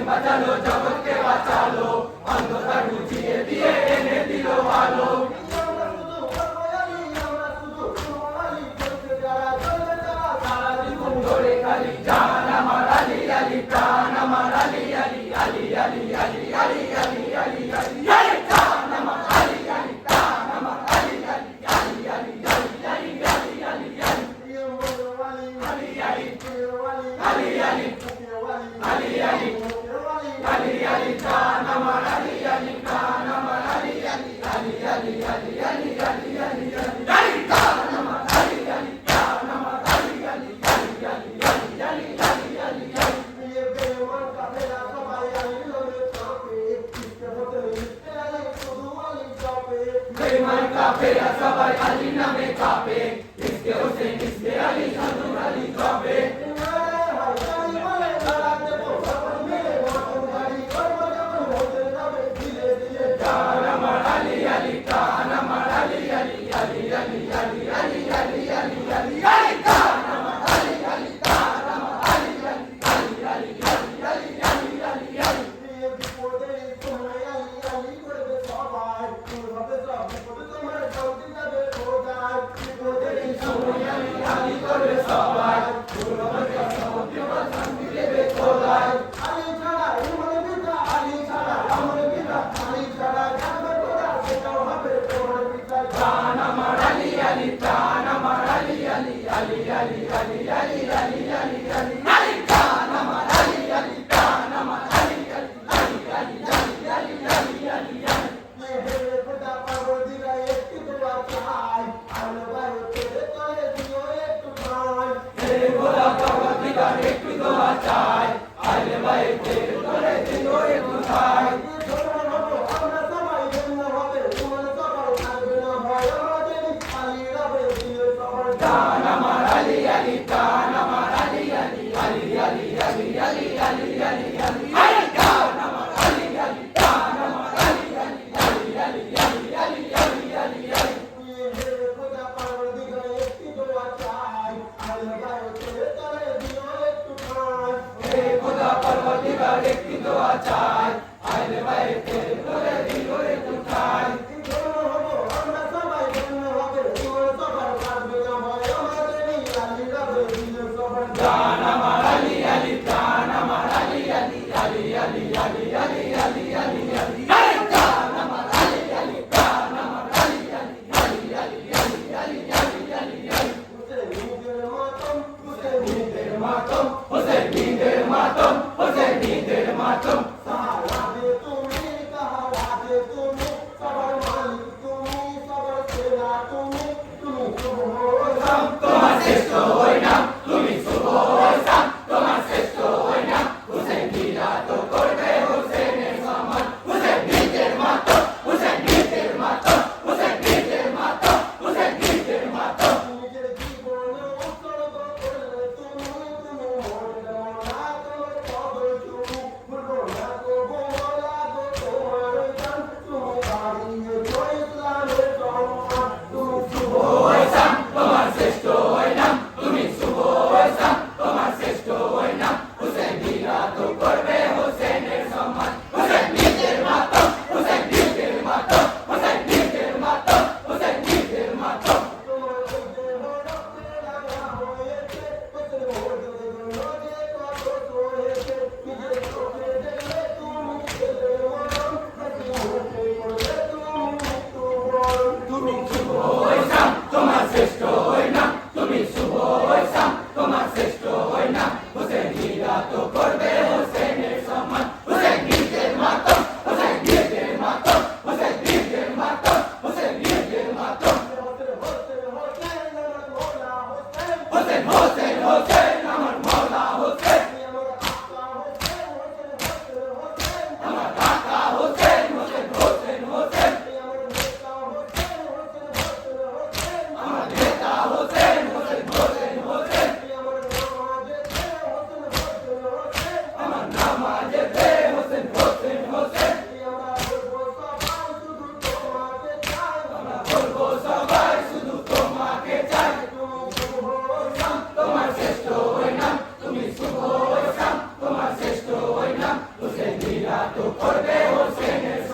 বাঁচালো জগৎকে বাঁচালো অন্ধকার বুঝিয়ে দিয়ে এনে দিল আলো সারা জীবন ধরে খালি জান আমার আলী আলী প্রাণ আমার আলী আলী আলী আলী আলী আলী আলী আলী আলী জান আমার আলী আলী প্রাণ আমার Ali Ali Ali Ali Ali Ali Ali Ali Ali Ali Ali Ali Ali Ali Ali Ali Khan Amar Ali Ali Khan Amar Ali Ali Ali Ali Ali Ali Ali Ali Ali Khan Amar Ali Ali Khan Amar Ali Ali Ali Ali Ali Ali Ali Ali ये बेमन का मेरा सबाई Ali लोगे कापे इसके होते इसके Ali खुद वाली कापे बेमन का मेरा सबाई Ali नामे कापे इसके होते इसके Ali खुद वाली कापे Hussein, Matum, করবে হোসেনের